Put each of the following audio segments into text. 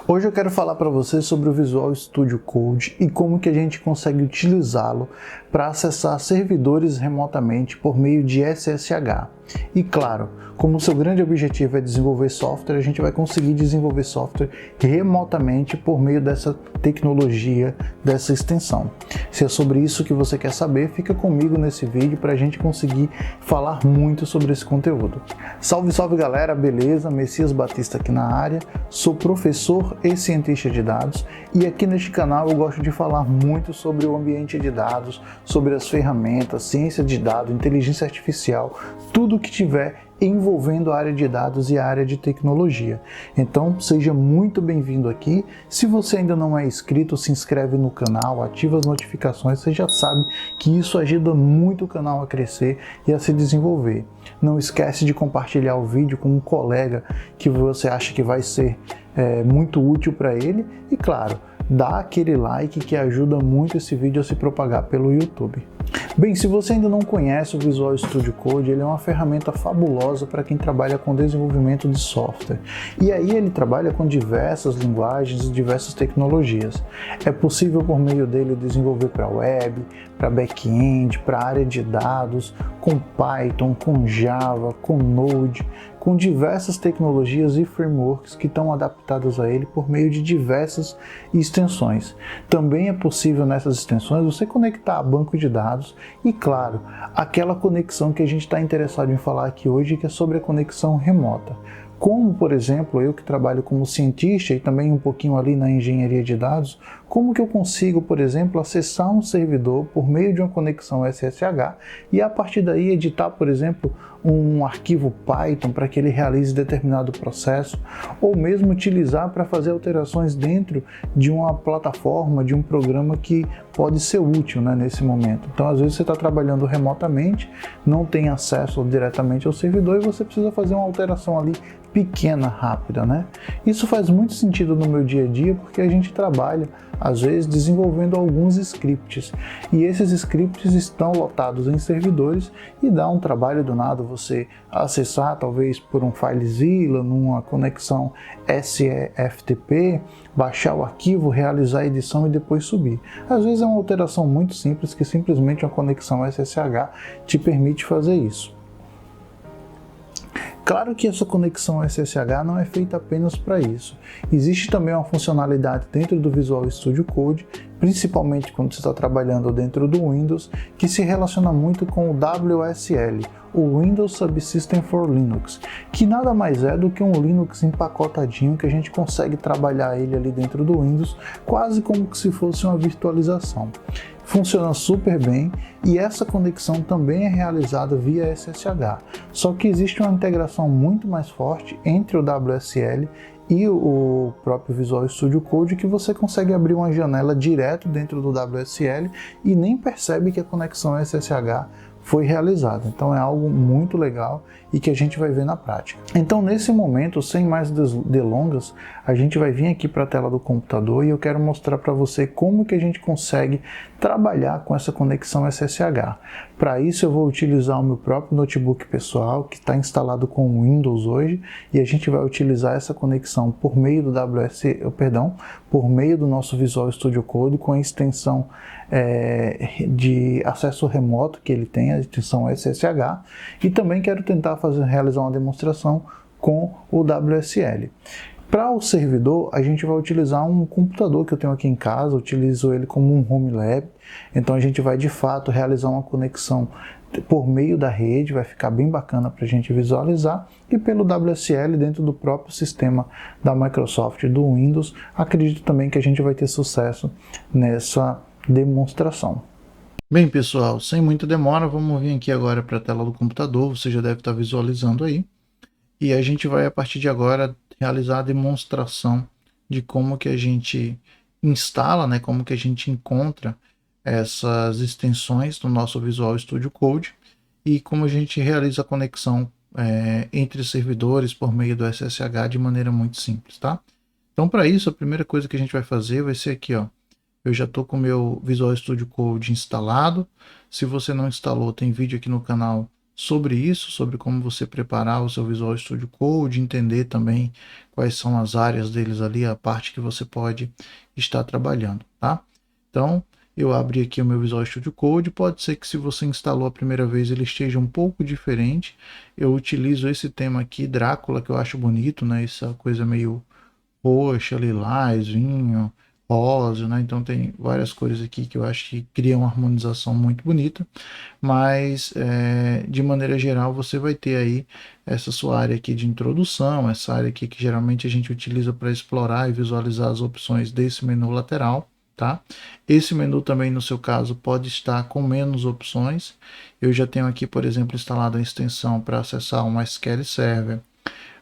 Hoje eu quero falar para você sobre o Visual Studio Code e como que a gente consegue utilizá-lo para acessar servidores remotamente por meio de SSH. E claro, como o seu grande objetivo é desenvolver software, a gente vai conseguir desenvolver software remotamente por meio dessa tecnologia, dessa extensão. Se é sobre isso que você quer saber, fica comigo nesse vídeo para a gente conseguir falar muito sobre esse conteúdo. Salve, salve galera, beleza? Messias Batista aqui na área, sou professor e cientista de dados e aqui neste canal eu gosto de falar muito sobre o ambiente de dados, sobre as ferramentas, ciência de dados, inteligência artificial, tudo que tiver envolvendo a área de dados e a área de tecnologia. Então seja muito bem-vindo aqui. Se você ainda não é inscrito, se inscreve no canal, ativa as notificações, você já sabe que isso ajuda muito o canal a crescer e a se desenvolver. Não esquece de compartilhar o vídeo com um colega que você acha que vai ser muito útil para ele e claro, dá aquele like que ajuda muito esse vídeo a se propagar pelo YouTube. Bem, se você ainda não conhece o Visual Studio Code, ele é uma ferramenta fabulosa para quem trabalha com desenvolvimento de software. E aí ele trabalha com diversas linguagens e diversas tecnologias. É possível por meio dele desenvolver para web, para back-end, para área de dados, com Python, com Java, com Node, com diversas tecnologias e frameworks que estão adaptadas a ele por meio de diversas extensões. Também é possível nessas extensões você conectar a banco de dados e, claro, aquela conexão que a gente está interessado em falar aqui hoje, que é sobre a conexão remota. Como, por exemplo, eu que trabalho como cientista e também um pouquinho ali na engenharia de dados, como que eu consigo, por exemplo, acessar um servidor por meio de uma conexão SSH e a partir daí editar, por exemplo, um arquivo Python para que ele realize determinado processo, ou mesmo utilizar para fazer alterações dentro de uma plataforma, de um programa que pode ser útil, né, nesse momento. Então, às vezes você está trabalhando remotamente, não tem acesso diretamente ao servidor e você precisa fazer uma alteração ali pequena, rápida, né? Isso faz muito sentido no meu dia a dia porque a gente trabalha, às vezes, desenvolvendo alguns scripts e esses scripts estão lotados em servidores e dá um trabalho danado você acessar, talvez por um FileZilla, numa conexão SEFTP, baixar o arquivo, realizar a edição e depois subir. Às vezes é uma alteração muito simples que simplesmente uma conexão SSH te permite fazer isso. Claro que essa conexão SSH não é feita apenas para isso. Existe também uma funcionalidade dentro do Visual Studio Code, principalmente quando você está trabalhando dentro do Windows, que se relaciona muito com o WSL, o Windows Subsystem for Linux, que nada mais é do que um Linux empacotadinho que a gente consegue trabalhar ele ali dentro do Windows, quase como se fosse uma virtualização. Funciona super bem e essa conexão também é realizada via SSH, só que existe uma integração muito mais forte entre o WSL e o próprio Visual Studio Code que você consegue abrir uma janela direto dentro do WSL e nem percebe que a conexão SSH foi realizada. Então é algo muito legal e que a gente vai ver na prática. Então nesse momento, sem mais delongas, a gente vai vir aqui para a tela do computador e eu quero mostrar para você como que a gente consegue trabalhar com essa conexão SSH. Para isso eu vou utilizar o meu próprio notebook pessoal que está instalado com o Windows hoje e a gente vai utilizar essa conexão por meio do por meio do nosso Visual Studio Code com a extensão de acesso remoto que ele tem, a extensão SSH, e também quero tentar realizar uma demonstração com o WSL. Para o servidor, a gente vai utilizar um computador que eu tenho aqui em casa, utilizo ele como um home lab, então a gente vai de fato realizar uma conexão por meio da rede, vai ficar bem bacana para a gente visualizar, e pelo WSL dentro do próprio sistema da Microsoft do Windows, acredito também que a gente vai ter sucesso nessa demonstração. Bem pessoal, sem muita demora, vamos vir aqui agora para a tela do computador, você já deve estar visualizando aí, e a gente vai a partir de agora realizar a demonstração de como que a gente instala, né, como que a gente encontra essas extensões no nosso Visual Studio Code e como a gente realiza a conexão entre servidores por meio do SSH de maneira muito simples, tá? Então para isso a primeira coisa que a gente vai fazer vai ser aqui, ó. Eu já estou com o meu Visual Studio Code instalado. Se você não instalou, tem vídeo aqui no canal sobre isso, sobre como você preparar o seu Visual Studio Code, entender também quais são as áreas deles ali, a parte que você pode estar trabalhando, tá? Então, eu abri aqui o meu Visual Studio Code, pode ser que se você instalou a primeira vez ele esteja um pouco diferente. Eu utilizo esse tema aqui, Drácula, que eu acho bonito, né? Essa coisa meio roxa, lilás, vinho, rosa, né? Então tem várias cores aqui que eu acho que criam uma harmonização muito bonita, mas de maneira geral você vai ter aí essa sua área aqui de introdução, essa área aqui que geralmente a gente utiliza para explorar e visualizar as opções desse menu lateral, tá? Esse menu também no seu caso pode estar com menos opções. Eu já tenho aqui, por exemplo, instalado a extensão para acessar o MySQL Server,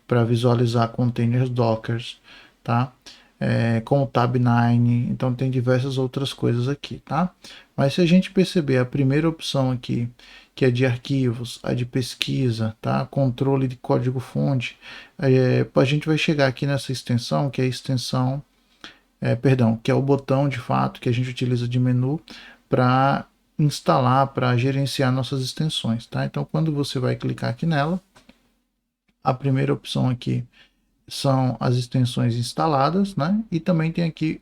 para visualizar containers Docker, tá? Com o Tab 9, então tem diversas outras coisas aqui, tá? Mas se a gente perceber a primeira opção aqui, que é de arquivos, a de pesquisa, tá? Controle de código-fonte, a gente vai chegar aqui nessa extensão, que é a extensão, que é o botão de fato que a gente utiliza de menu para instalar, para gerenciar nossas extensões, tá? Então quando você vai clicar aqui nela, a primeira opção aqui são as extensões instaladas, né? E também tem aqui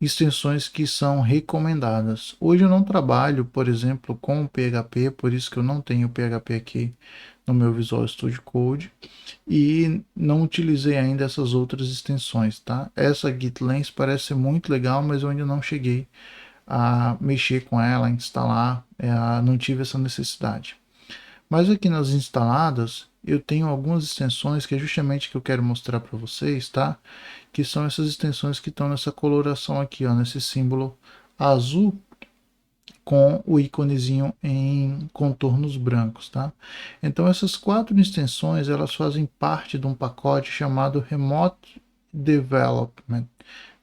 extensões que são recomendadas. Hoje eu não trabalho, por exemplo, com o PHP, por isso que eu não tenho o PHP aqui no meu Visual Studio Code e não utilizei ainda essas outras extensões, tá? Essa GitLens parece ser muito legal, mas eu ainda não cheguei a mexer com ela, a instalar, não tive essa necessidade. Mas aqui nas instaladas, eu tenho algumas extensões que é justamente que eu quero mostrar para vocês, tá? Que são essas extensões que estão nessa coloração aqui, ó, nesse símbolo azul com o íconezinho em contornos brancos, tá? Então essas 4 extensões, elas fazem parte de um pacote chamado Remote Development,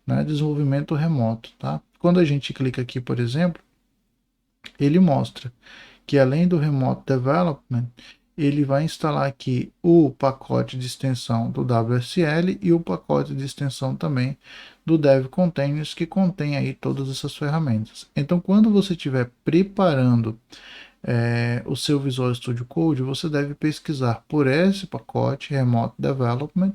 né? Desenvolvimento remoto, tá? Quando a gente clica aqui, por exemplo, ele mostra que além do Remote Development, ele vai instalar aqui o pacote de extensão do WSL e o pacote de extensão também do Dev Containers, que contém aí todas essas ferramentas. Então, quando você estiver preparando o seu Visual Studio Code, você deve pesquisar por esse pacote Remote Development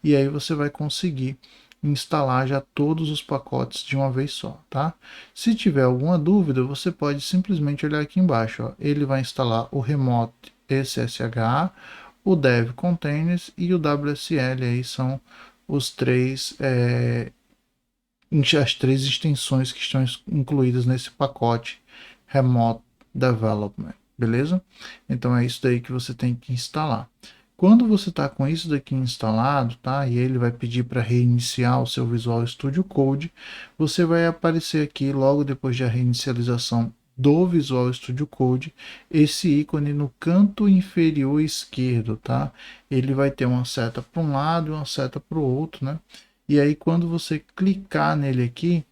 e aí você vai conseguir instalar já todos os pacotes de uma vez só, tá? Se tiver alguma dúvida, você pode simplesmente olhar aqui embaixo, ó. Ele vai instalar o Remote SSH, o Dev Containers e o WSL, aí são os as três extensões que estão incluídas nesse pacote Remote Development, beleza? Então é isso daí que você tem que instalar. Quando você está com isso daqui instalado, tá? E ele vai pedir para reiniciar o seu Visual Studio Code, você vai aparecer aqui logo depois da reinicialização do Visual Studio Code, esse ícone no canto inferior esquerdo, tá? Ele vai ter uma seta para um lado e uma seta para o outro, né? E aí quando você clicar nele aqui,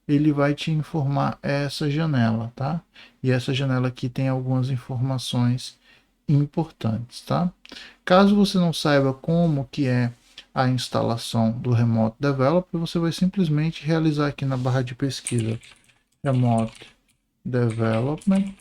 ele vai te informar essa janela, tá? E essa janela aqui tem algumas informações importantes, tá? Caso você não saiba como que é a instalação do Remote Developer, você vai simplesmente realizar aqui na barra de pesquisa Remote Development.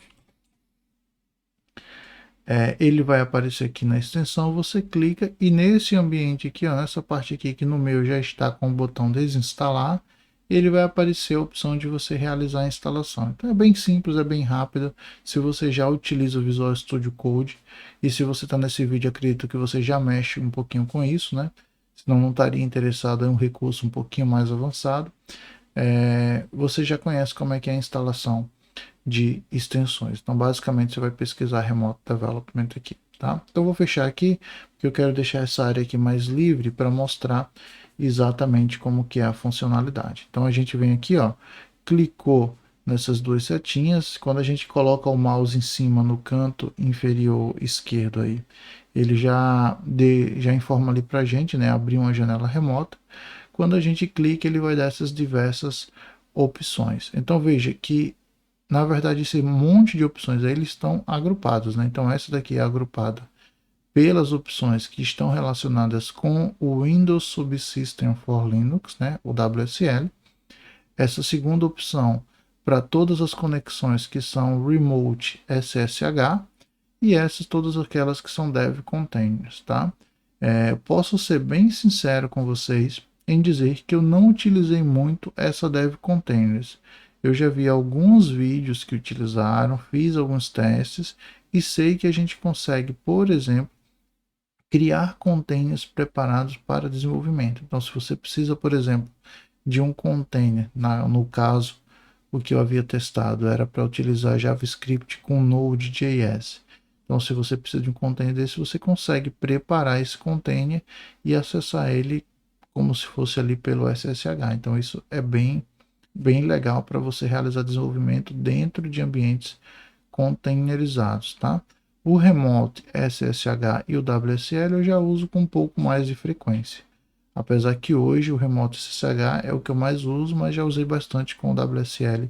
Ele vai aparecer aqui na extensão, você clica e nesse ambiente aqui, ó, nessa parte aqui que no meu já está com o botão desinstalar, ele vai aparecer a opção de você realizar a instalação. Então é bem simples, é bem rápido. Se você já utiliza o Visual Studio Code e se você está nesse vídeo, acredito que você já mexe um pouquinho com isso, né? Senão não estaria interessado em um recurso um pouquinho mais avançado. Você já conhece como é que é a instalação de extensões. Então, basicamente, você vai pesquisar Remote Development aqui, tá? Então, eu vou fechar aqui, porque eu quero deixar essa área aqui mais livre para mostrar exatamente como que é a funcionalidade. Então, a gente vem aqui, ó, clicou nessas duas setinhas, quando a gente coloca o mouse em cima no canto inferior esquerdo aí, ele já informa ali para a gente, né, abrir uma janela remota. Quando a gente clica, ele vai dar essas diversas opções. Então, veja que na verdade, esse monte de opções aí, eles estão agrupados, né? Então, essa daqui é agrupada pelas opções que estão relacionadas com o Windows Subsystem for Linux, né? O WSL. Essa segunda opção para todas as conexões que são remote SSH e essas todas aquelas que são dev containers, tá? Posso ser bem sincero com vocês em dizer que eu não utilizei muito essa dev containers. Eu já vi alguns vídeos que utilizaram, fiz alguns testes e sei que a gente consegue, por exemplo, criar containers preparados para desenvolvimento. Então, se você precisa, por exemplo, de um container, no caso, o que eu havia testado era para utilizar JavaScript com Node.js. Então, se você precisa de um container desse, você consegue preparar esse container e acessar ele como se fosse ali pelo SSH. Então, isso é bem legal para você realizar desenvolvimento dentro de ambientes containerizados, tá? O Remote SSH e o WSL eu já uso com um pouco mais de frequência. Apesar que hoje o Remote SSH é o que eu mais uso, mas já usei bastante com o WSL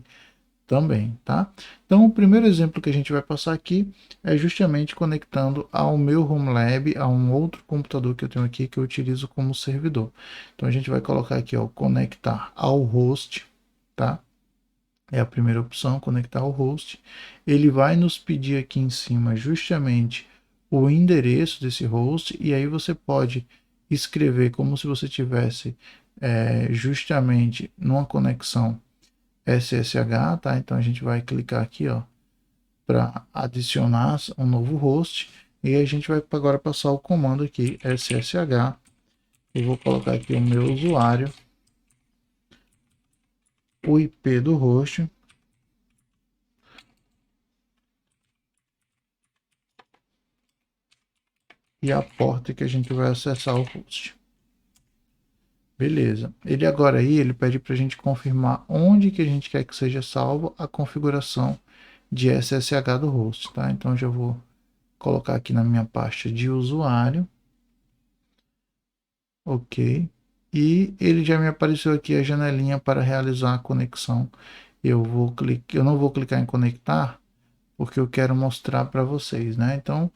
também, tá? Então, o primeiro exemplo que a gente vai passar aqui é justamente conectando ao meu Home Lab, a um outro computador que eu tenho aqui que eu utilizo como servidor. Então, a gente vai colocar aqui, ó, conectar ao host, tá? É a primeira opção, conectar ao host. Ele vai nos pedir aqui em cima justamente o endereço desse host e aí você pode escrever como se você tivesse justamente numa conexão SSH, tá? Então a gente vai clicar aqui, ó, para adicionar um novo host e a gente vai agora passar o comando aqui SSH. Eu vou colocar aqui o meu usuário, o IP do host e a porta que a gente vai acessar o host. Beleza. Ele agora aí, ele pede para a gente confirmar onde que a gente quer que seja salvo a configuração de SSH do host, tá? Então já vou colocar aqui na minha pasta de usuário. Ok. E ele já me apareceu aqui a janelinha para realizar a conexão. Eu não vou clicar em conectar, porque eu quero mostrar para vocês, né? Então,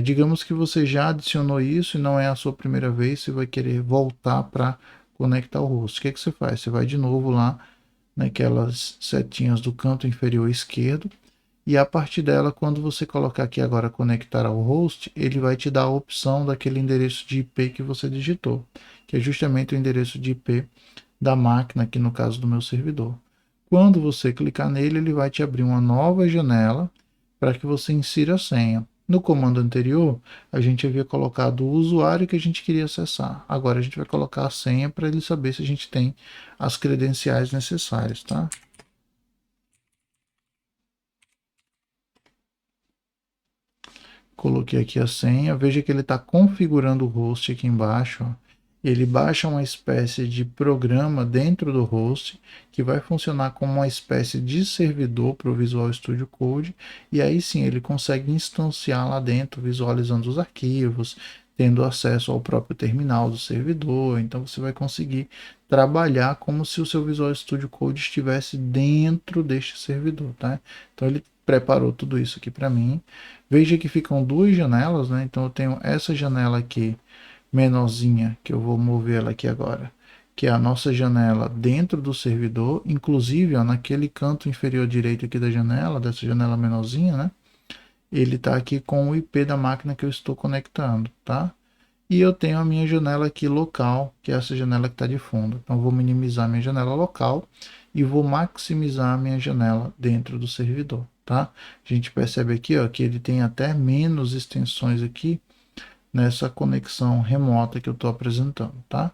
digamos que você já adicionou isso e não é a sua primeira vez, você vai querer voltar para conectar o host. O que você faz? Você vai de novo lá naquelas setinhas do canto inferior esquerdo e a partir dela, quando você colocar aqui agora conectar ao host, ele vai te dar a opção daquele endereço de IP que você digitou, que é justamente o endereço de IP da máquina, aqui no caso do meu servidor. Quando você clicar nele, ele vai te abrir uma nova janela para que você insira a senha. No comando anterior, a gente havia colocado o usuário que a gente queria acessar. Agora a gente vai colocar a senha para ele saber se a gente tem as credenciais necessárias, tá? Coloquei aqui a senha. Veja que ele está configurando o host aqui embaixo. Ó. Ele baixa uma espécie de programa dentro do host que vai funcionar como uma espécie de servidor para o Visual Studio Code. E aí sim ele consegue instanciar lá dentro, visualizando os arquivos, tendo acesso ao próprio terminal do servidor. Então você vai conseguir trabalhar como se o seu Visual Studio Code estivesse dentro deste servidor, tá? Então ele preparou tudo isso aqui para mim. Veja que ficam duas janelas, né? Então eu tenho essa janela aqui menorzinha, que eu vou mover ela aqui agora, que é a nossa janela dentro do servidor, inclusive ó, naquele canto inferior direito aqui da janela, dessa janela menorzinha, né? Ele está aqui com o IP da máquina que eu estou conectando, tá? E eu tenho a minha janela aqui local, que é essa janela que está de fundo. Então vou minimizar a minha janela local e vou maximizar a minha janela dentro do servidor, tá? A gente percebe aqui, ó, que ele tem até menos extensões aqui nessa conexão remota que eu estou apresentando, tá?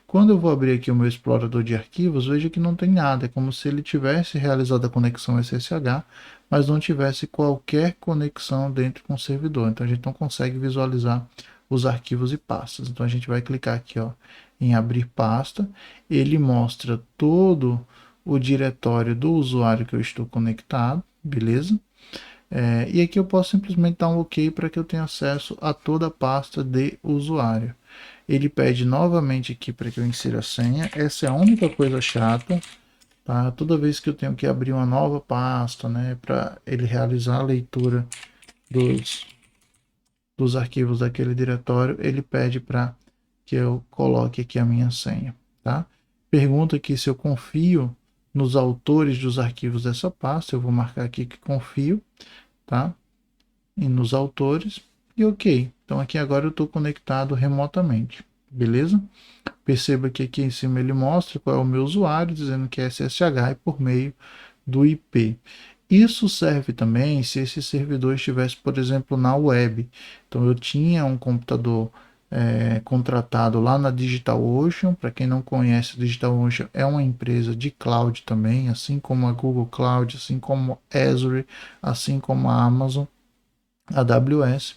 Quando eu vou abrir aqui o meu explorador de arquivos, veja que não tem nada, é como se ele tivesse realizado a conexão SSH, mas não tivesse qualquer conexão dentro com o servidor, então a gente não consegue visualizar os arquivos e pastas. Então a gente vai clicar aqui, ó, em abrir pasta, ele mostra todo o diretório do usuário que eu estou conectado, beleza? E aqui eu posso simplesmente dar um OK para que eu tenha acesso a toda a pasta de usuário. Ele pede novamente aqui para que eu insira a senha. Essa é a única coisa chata, tá? Toda vez que eu tenho que abrir uma nova pasta, né, para ele realizar a leitura dos arquivos daquele diretório, ele pede para que eu coloque aqui a minha senha, tá? Pergunta aqui se eu confio nos autores dos arquivos dessa pasta. Eu vou marcar aqui que confio, tá? E nos autores, e ok. Então aqui agora eu estou conectado remotamente, beleza? Perceba que aqui em cima ele mostra qual é o meu usuário, dizendo que é SSH e por meio do IP. Isso serve também se esse servidor estivesse, por exemplo, na web. Então eu tinha um computador contratado lá na DigitalOcean. Para quem não conhece, a DigitalOcean é uma empresa de cloud também, assim como a Google Cloud, assim como a Azure, assim como a Amazon, a AWS.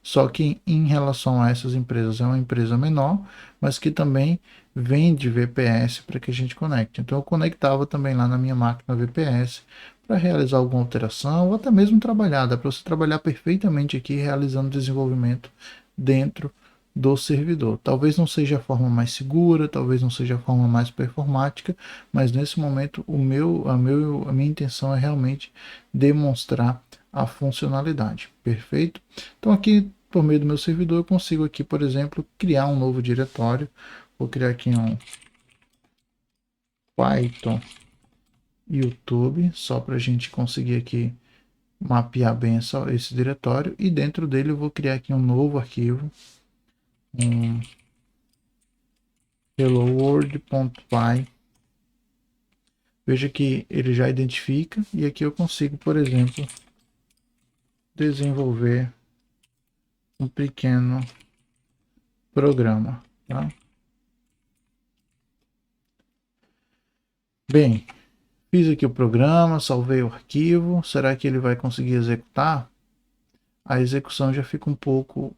Só que em relação a essas empresas, é uma empresa menor, mas que também vende VPS para que a gente conecte. Então eu conectava também lá na minha máquina VPS para realizar alguma alteração ou até mesmo trabalhar. Dá para você trabalhar perfeitamente aqui realizando desenvolvimento dentro do servidor. Talvez não seja a forma mais segura, talvez não seja a forma mais performática, mas nesse momento a minha intenção é realmente demonstrar a funcionalidade. Perfeito? Então aqui por meio do meu servidor eu consigo aqui, por exemplo, criar um novo diretório. Vou criar aqui um Python YouTube, só para a gente conseguir aqui mapear bem esse diretório, e dentro dele eu vou criar aqui um novo arquivo, um helloworld.py. Veja que ele já identifica, e aqui eu consigo, por exemplo, desenvolver um pequeno programa, tá? Bem, fiz aqui o programa, salvei o arquivo. Será que ele vai conseguir executar? A execução já fica um pouco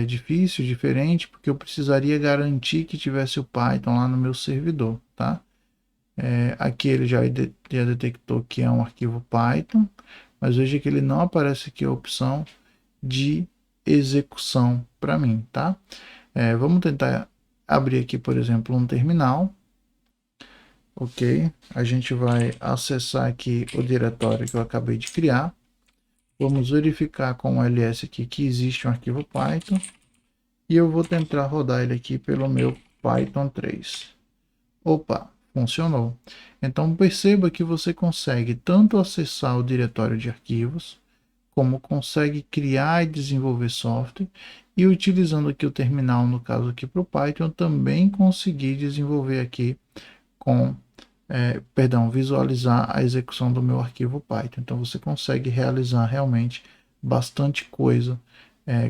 difícil, diferente, porque eu precisaria garantir que tivesse o Python lá no meu servidor, tá? Aqui ele já detectou que é um arquivo Python, mas veja que ele não aparece aqui a opção de execução para mim, tá? Vamos tentar abrir aqui, por exemplo, um terminal. Ok, a gente vai acessar aqui o diretório que eu acabei de criar. Vamos verificar com o ls aqui que existe um arquivo Python. E eu vou tentar rodar ele aqui pelo meu Python 3. Opa, funcionou. Então perceba que você consegue tanto acessar o diretório de arquivos, como consegue criar e desenvolver software. E utilizando aqui o terminal, no caso aqui para o Python, também consegui desenvolver aqui com visualizar a execução do meu arquivo Python. Então você consegue realizar realmente bastante coisa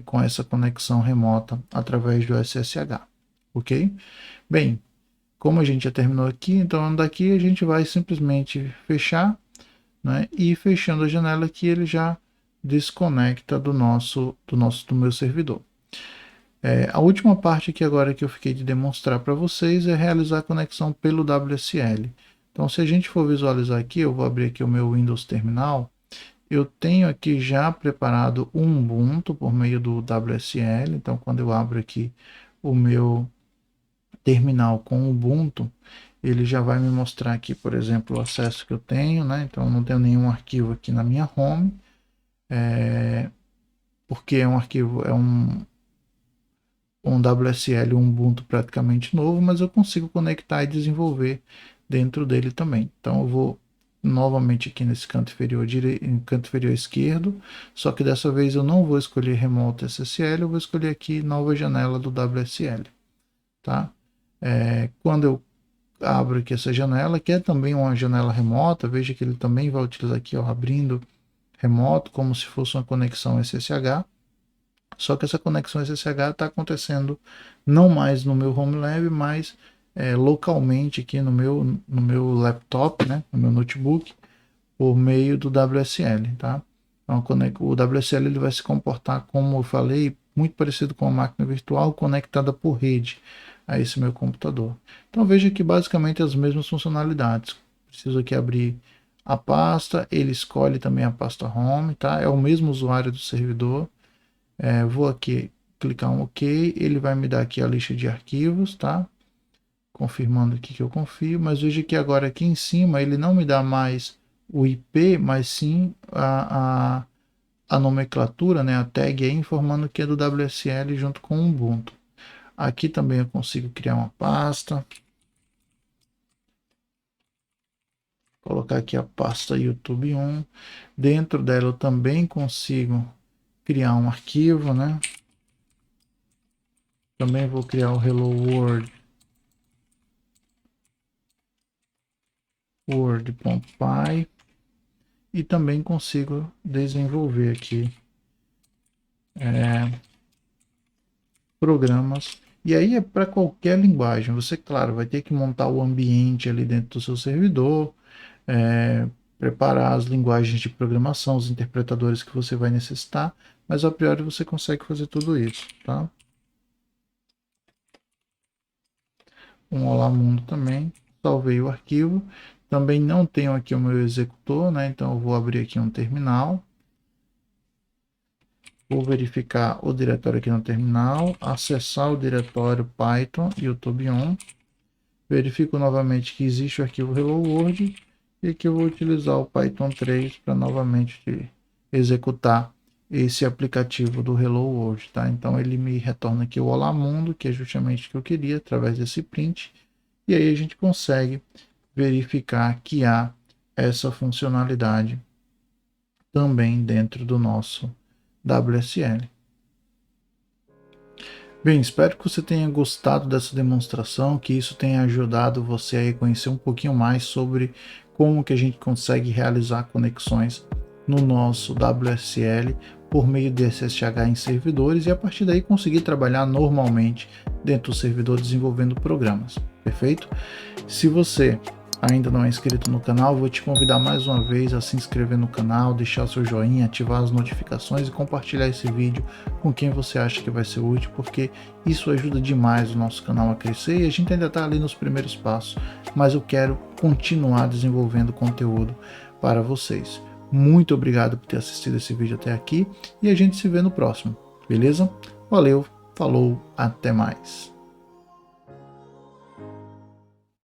com essa conexão remota através do SSH, ok? Bem, como a gente já terminou aqui, então daqui a gente vai simplesmente fechar, né? E fechando a janela aqui, ele já desconecta do meu servidor. A última parte aqui agora que eu fiquei de demonstrar para vocês é realizar a conexão pelo WSL. Então, se a gente for visualizar aqui, eu vou abrir aqui o meu Windows Terminal. Eu tenho aqui já preparado um Ubuntu por meio do WSL. Então, quando eu abro aqui o meu terminal com o Ubuntu, ele já vai me mostrar aqui, por exemplo, o acesso que eu tenho, né? Então, eu não tenho nenhum arquivo aqui na minha home, porque é um arquivo, um WSL, um Ubuntu praticamente novo, mas eu consigo conectar e desenvolver dentro dele também. Então eu vou novamente aqui nesse canto inferior, canto inferior esquerdo, só que dessa vez eu não vou escolher Remote SSL, eu vou escolher aqui nova janela do WSL, tá? Quando eu abro aqui essa janela, que é também uma janela remota, veja que ele também vai utilizar aqui, ó, abrindo remoto, como se fosse uma conexão SSH. Só que essa conexão SSH está acontecendo não mais no meu home lab, mas localmente aqui no meu laptop, né, no meu notebook, por meio do WSL, tá? Então, o WSL ele vai se comportar, como eu falei, muito parecido com uma máquina virtual conectada por rede a esse meu computador. Então veja que basicamente as mesmas funcionalidades. Preciso aqui abrir a pasta, ele escolhe também a pasta home, tá? É o mesmo usuário do servidor. Vou aqui clicar um OK, ele vai me dar aqui a lista de arquivos, tá? Confirmando aqui que eu confio, mas veja que agora aqui em cima ele não me dá mais o IP, mas sim a nomenclatura, né? A tag aí informando que é do WSL junto com o Ubuntu. Aqui também eu consigo criar uma pasta. colocar aqui a pasta YouTube 1. Dentro dela eu também consigo criar um arquivo, né? Também vou criar o Hello World. Word.py. E também consigo desenvolver aqui programas. E aí é para qualquer linguagem. Você, claro, vai ter que montar o ambiente ali dentro do seu servidor, preparar as linguagens de programação, os interpretadores que você vai necessitar, mas a priori você consegue fazer tudo isso, tá? Um Olá Mundo também, salvei o arquivo. Também não tenho aqui o meu executor, né? Então eu vou abrir aqui um terminal. Vou verificar o diretório aqui no terminal, acessar o diretório Python YouTube1. Verifico novamente que existe o arquivo Hello World e que eu vou utilizar o Python 3 para novamente executar esse aplicativo do Hello World, tá? Então ele me retorna aqui o Olá Mundo, que é justamente o que eu queria, através desse print. E aí a gente consegue verificar que há essa funcionalidade também dentro do nosso WSL. Bem, espero que você tenha gostado dessa demonstração, que isso tenha ajudado você a conhecer um pouquinho mais sobre como que a gente consegue realizar conexões no nosso WSL por meio de SSH em servidores e a partir daí conseguir trabalhar normalmente dentro do servidor desenvolvendo programas, perfeito? Se você ainda não é inscrito no canal, vou te convidar mais uma vez a se inscrever no canal, deixar o seu joinha, ativar as notificações e compartilhar esse vídeo com quem você acha que vai ser útil, porque isso ajuda demais o nosso canal a crescer e a gente ainda está ali nos primeiros passos, mas eu quero continuar desenvolvendo conteúdo para vocês. Muito obrigado por ter assistido esse vídeo até aqui e a gente se vê no próximo, beleza? Valeu, falou, até mais!